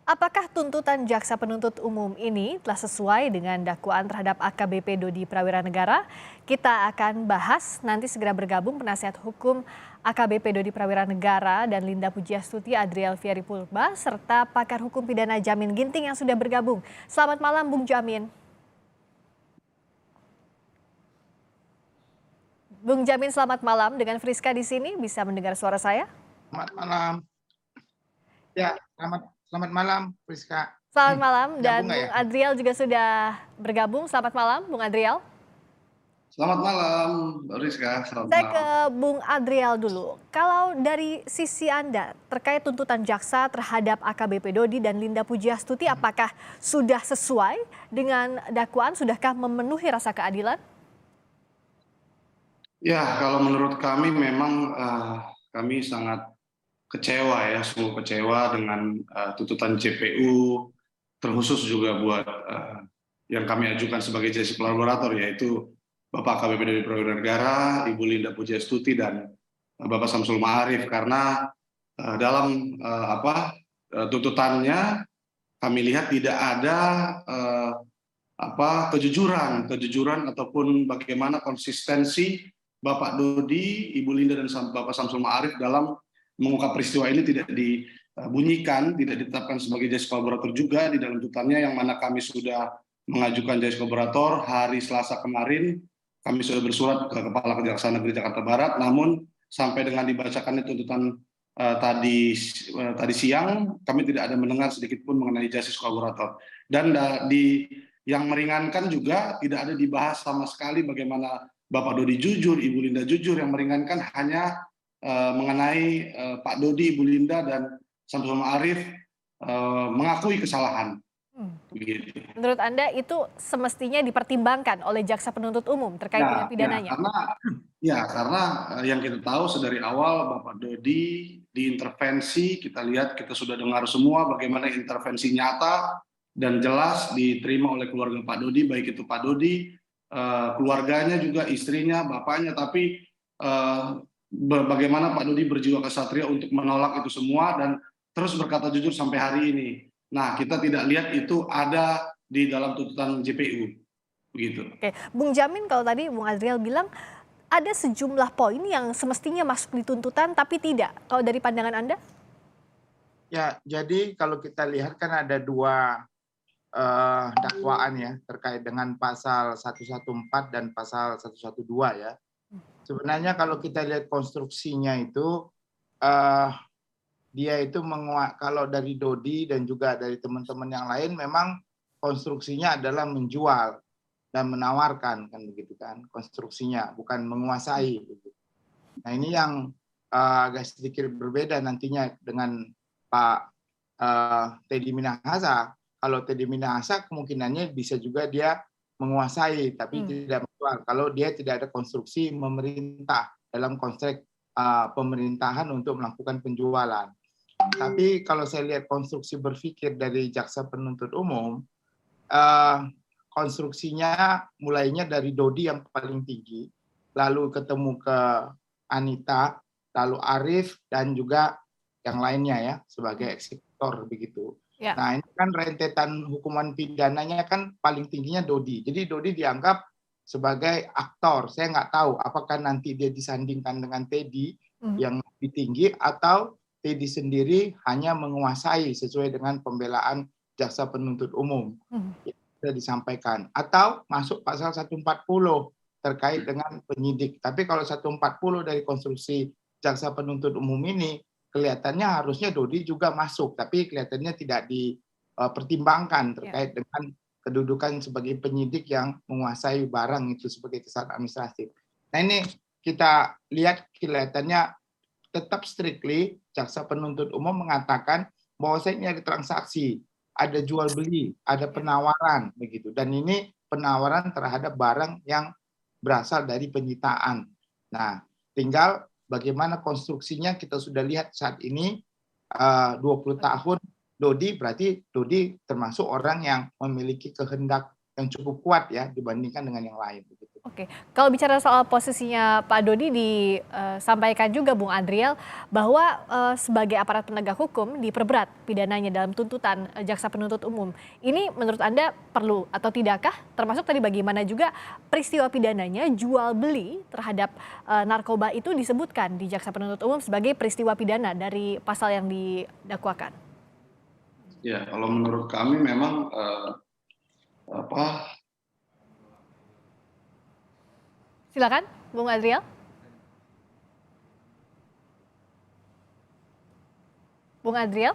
Apakah tuntutan jaksa penuntut umum ini telah sesuai dengan dakwaan terhadap AKBP Dodi Prawiranegara? Kita akan bahas, nanti segera bergabung penasihat hukum AKBP Dodi Prawiranegara dan Linda Pujiastuti Adriel Fieri Pulba serta pakar hukum pidana Jamin Ginting yang sudah bergabung. Selamat malam Bung Jamin. Bung Jamin, selamat malam. Dengan Friska di sini, bisa mendengar suara saya? Selamat malam. Ya, selamat malam, Priska. Selamat malam, dan Nyambung nggak Bung ya? Adriel juga sudah bergabung. Selamat malam, Bung Adriel. Selamat malam, Rizka. Selamat Saya ke malam. Bung Adriel dulu. Kalau dari sisi Anda terkait tuntutan jaksa terhadap AKBP Dodi dan Linda Pujiastuti, apakah sudah sesuai dengan dakwaan? Sudahkah memenuhi rasa keadilan? Ya, kalau menurut kami memang kami sangat kecewa ya, sungguh kecewa dengan tuntutan JPU, terkhusus juga buat yang kami ajukan sebagai justice kolaborator, yaitu Bapak AKBP Dodi Prawiranegara, Ibu Linda Pujiastuti, dan Bapak Samsul Ma'arif, karena dalam tuntutannya kami lihat tidak ada kejujuran ataupun bagaimana konsistensi Bapak Dodi, Ibu Linda, dan Bapak Samsul Ma'arif dalam mengungkap peristiwa ini tidak dibunyikan, tidak ditetapkan sebagai justice kolaborator juga di dalam tuntutannya, yang mana kami sudah mengajukan justice kolaborator hari Selasa kemarin. Kami sudah bersurat ke Kepala Kejaksaan Negeri Jakarta Barat, namun sampai dengan dibacakannya tuntutan tadi siang, kami tidak ada mendengar sedikit pun mengenai justice kolaborator. Dan yang meringankan juga tidak ada dibahas sama sekali bagaimana Bapak Dodi jujur, Ibu Linda jujur. Yang meringankan hanya mengenai Pak Dodi, Ibu Linda, dan Samsul Ma'arif mengakui kesalahan. Begitu. Menurut Anda itu semestinya dipertimbangkan oleh jaksa penuntut umum terkait dengan pidananya? Karena yang kita tahu sedari awal Bapak Dodi diintervensi, kita lihat, kita sudah dengar semua bagaimana intervensi nyata dan jelas diterima oleh keluarga Pak Dodi, baik itu Pak Dodi, keluarganya juga, istrinya, bapaknya, tapi bagaimana Pak Dodi berjiwa kesatria untuk menolak itu semua dan terus berkata jujur sampai hari ini. Nah, kita tidak lihat itu ada di dalam tuntutan JPU. Begitu. Oke, Bung Jamin, kalau tadi Bung Adriel bilang ada sejumlah poin yang semestinya masuk di tuntutan tapi tidak. Kalau dari pandangan Anda? Ya, jadi kalau kita lihat kan ada dua dakwaan ya terkait dengan pasal 114 dan pasal 112 ya. Sebenarnya kalau kita lihat konstruksinya itu dia itu kalau dari Dodi dan juga dari teman-teman yang lain memang konstruksinya adalah menjual dan menawarkan, kan begitu kan konstruksinya, bukan menguasai. Nah, ini yang agak sedikit berbeda nantinya dengan Pak Teddy Minahasa. Kalau Teddy Minahasa kemungkinannya bisa juga dia menguasai tapi tidak menjual kalau dia tidak ada konstruksi memerintah dalam konteks pemerintahan untuk melakukan penjualan. Tapi kalau saya lihat konstruksi berpikir dari jaksa penuntut umum, konstruksinya mulainya dari Dodi yang paling tinggi, lalu ketemu ke Anita, lalu Arif, dan juga yang lainnya ya sebagai eksekutor begitu. Ya. Nah, ini kan rentetan hukuman pidananya kan paling tingginya Dodi. Jadi Dodi dianggap sebagai aktor. Saya nggak tahu apakah nanti dia disandingkan dengan Teddy yang lebih tinggi atau Teddy sendiri hanya menguasai sesuai dengan pembelaan jaksa penuntut umum yang sudah disampaikan. Atau masuk pasal 140 terkait dengan penyidik. Tapi kalau 140 dari konstruksi jaksa penuntut umum ini, kelihatannya harusnya Dodi juga masuk. Tapi kelihatannya tidak dipertimbangkan terkait dengan kedudukan sebagai penyidik yang menguasai barang itu sebagai kesalahan administratif. Nah, ini kita lihat kelihatannya tetap strictly jaksa penuntut umum mengatakan bahwa ini ada transaksi, ada jual beli, ada penawaran begitu. Dan ini penawaran terhadap barang yang berasal dari penyitaan. Nah, tinggal bagaimana konstruksinya kita sudah lihat saat ini 20 tahun Dodi, berarti Dodi termasuk orang yang memiliki kehendak yang cukup kuat ya dibandingkan dengan yang lain begitu. Oke, kalau bicara soal posisinya Pak Dodi disampaikan juga Bung Adriel bahwa sebagai aparat penegak hukum diperberat pidananya dalam tuntutan jaksa penuntut umum. Ini menurut Anda perlu atau tidakkah? Termasuk tadi bagaimana juga peristiwa pidananya jual beli terhadap narkoba itu disebutkan di jaksa penuntut umum sebagai peristiwa pidana dari pasal yang didakwakan. Ya, kalau menurut kami memang apa Silakan, Bung Adriel. Bung Adriel,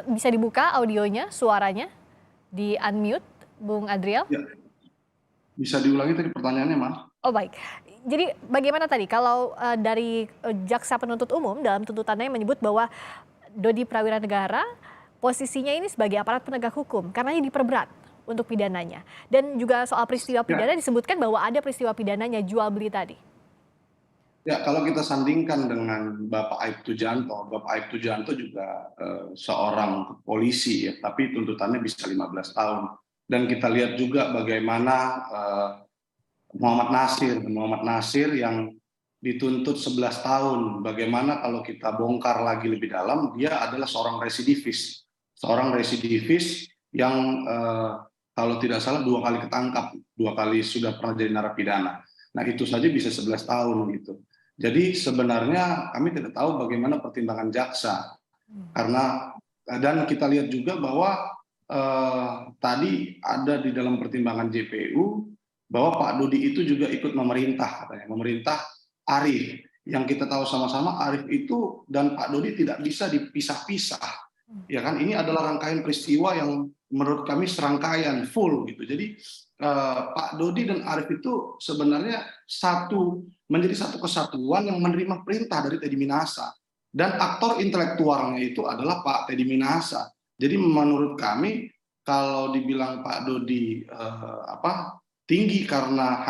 bisa dibuka audionya, suaranya, di unmute, Bung Adriel. ya, bisa diulangi tadi pertanyaannya, Mas? Oh baik, jadi bagaimana tadi kalau dari jaksa penuntut umum dalam tuntutannya menyebut bahwa Dodi Prawiranegara posisinya ini sebagai aparat penegak hukum karena ini diperberat untuk pidananya. Dan juga soal peristiwa pidana disebutkan bahwa ada peristiwa pidananya jual beli tadi. Ya, kalau kita sandingkan dengan Bapak Aibtu Janto juga seorang polisi ya, tapi tuntutannya bisa 15 tahun. Dan kita lihat juga bagaimana Muhammad Nasir yang dituntut 11 tahun. Bagaimana kalau kita bongkar lagi lebih dalam, dia adalah seorang residivis. Seorang residivis yang kalau tidak salah 2 kali ketangkap, 2 kali sudah pernah jadi narapidana. Nah, itu saja bisa 11 tahun gitu. Jadi sebenarnya kami tidak tahu bagaimana pertimbangan jaksa. Karena dan kita lihat juga bahwa tadi ada di dalam pertimbangan JPU bahwa Pak Dodi itu juga ikut memerintah katanya, memerintah Arief. Yang kita tahu sama-sama Arief itu dan Pak Dodi tidak bisa dipisah-pisah. Ya kan, ini adalah rangkaian peristiwa yang menurut kami serangkaian full gitu. Jadi Pak Dodi dan Arief itu sebenarnya menjadi satu kesatuan yang menerima perintah dari Teddy Minahasa, dan aktor intelektualnya itu adalah Pak Teddy Minahasa. Jadi menurut kami kalau dibilang Pak Dodi tinggi karena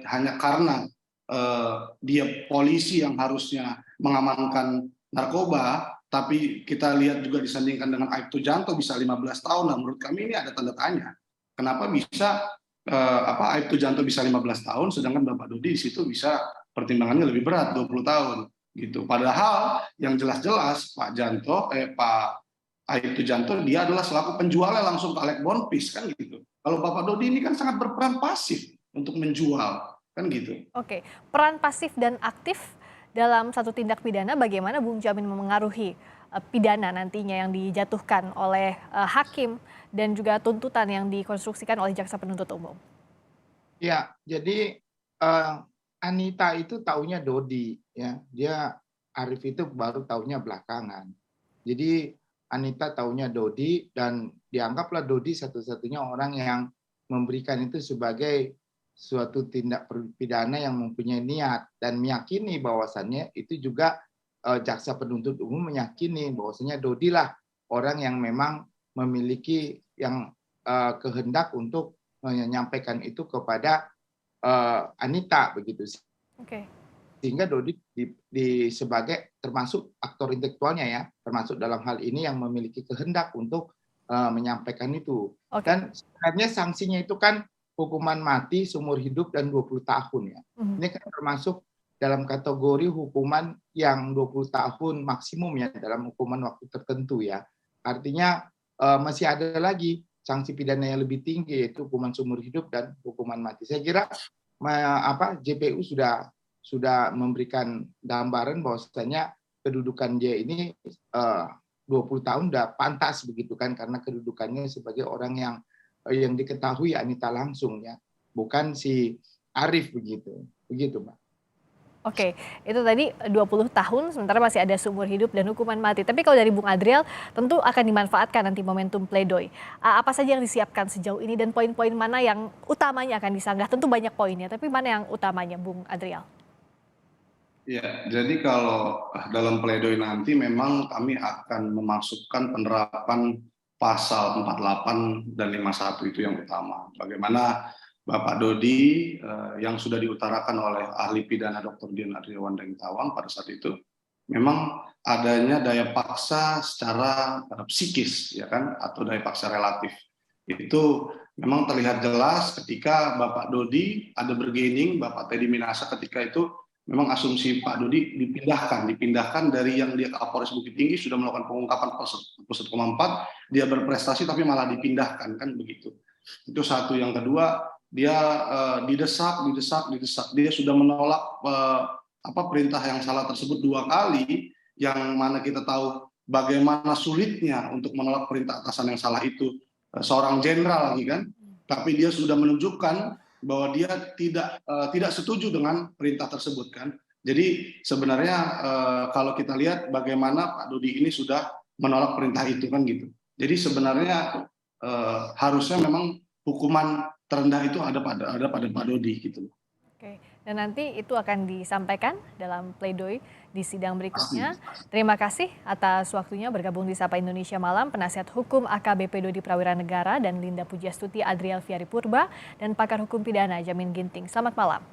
hanya karena dia polisi yang harusnya mengamankan narkoba, tapi kita lihat juga disandingkan dengan Aibtu Janto bisa 15 tahun. Nah, menurut kami ini ada tanda tanya. Kenapa bisa Aibtu Janto bisa 15 tahun sedangkan Bapak Dodi di situ bisa pertimbangannya lebih berat 20 tahun gitu. Padahal yang jelas-jelas Pak Aibtu Janto dia adalah selaku penjualnya langsung ke Alek Bonpis kan gitu. Kalau Bapak Dodi ini kan sangat berperan pasif untuk menjual kan gitu. Oke, peran pasif dan aktif dalam satu tindak pidana bagaimana Bung Jamin memengaruhi pidana nantinya yang dijatuhkan oleh hakim dan juga tuntutan yang dikonstruksikan oleh jaksa penuntut umum? Ya, jadi Anita itu taunya Dodi, ya. Dia Arief itu baru taunya belakangan. Jadi Anita taunya Dodi dan dianggaplah Dodi satu-satunya orang yang memberikan itu sebagai suatu tindak pidana yang mempunyai niat dan meyakini bahwasannya itu juga jaksa penuntut umum meyakini bahwasannya Dodi lah orang yang memang memiliki yang kehendak untuk menyampaikan itu kepada Anita begitu. Oke. Sehingga Dodi sebagai termasuk aktor intelektualnya ya, termasuk dalam hal ini yang memiliki kehendak untuk menyampaikan itu. Oke. Dan sebenarnya sanksinya itu kan hukuman mati seumur hidup dan 20 tahun ya. Ini kan termasuk dalam kategori hukuman yang 20 tahun maksimum ya dalam hukuman waktu tertentu ya. Artinya masih ada lagi sanksi pidana yang lebih tinggi yaitu hukuman seumur hidup dan hukuman mati. Saya kira JPU sudah memberikan gambaran bahwasanya kedudukan dia ini 20 tahun udah pantas begitu kan karena kedudukannya sebagai orang yang diketahui Anita langsung ya, bukan si Arief begitu Mbak. Oke, itu tadi 20 tahun sementara masih ada seumur hidup dan hukuman mati. Tapi kalau dari Bung Adriel tentu akan dimanfaatkan nanti momentum pledoi. Apa saja yang disiapkan sejauh ini dan poin-poin mana yang utamanya akan disanggah? Tentu banyak poinnya, tapi mana yang utamanya Bung Adriel? Ya, jadi kalau dalam pledoi nanti memang kami akan memasukkan penerapan pasal 48 dan 51 itu yang utama. Bagaimana Bapak Dodi yang sudah diutarakan oleh ahli pidana Dr. Dian Aryawan Dengtawang pada saat itu, memang adanya daya paksa secara psikis, ya kan, atau daya paksa relatif. Itu memang terlihat jelas ketika Bapak Dodi ada bergaining, Bapak Teddy Minasa ketika itu memang asumsi Pak Dodi dipindahkan dari yang dia Kapolres Bukit Tinggi sudah melakukan pengungkapan 1,4, dia berprestasi tapi malah dipindahkan, kan begitu. Itu satu. Yang kedua, dia didesak. Dia sudah menolak perintah yang salah tersebut 2 kali, yang mana kita tahu bagaimana sulitnya untuk menolak perintah atasan yang salah itu, seorang jenderal lagi kan, tapi dia sudah menunjukkan bahwa dia tidak setuju dengan perintah tersebut kan. Jadi sebenarnya kalau kita lihat bagaimana Pak Dodi ini sudah menolak perintah itu kan gitu. Jadi sebenarnya harusnya memang hukuman terendah itu ada pada Pak Dodi gitu. Oke, dan nanti itu akan disampaikan dalam pledoi di sidang berikutnya. Terima kasih atas waktunya bergabung di Sapa Indonesia Malam, penasihat hukum AKBP Dodi Prawira Negara dan Linda Pujastuti Adriel Fiari Purba dan pakar hukum pidana Jamin Ginting. Selamat malam.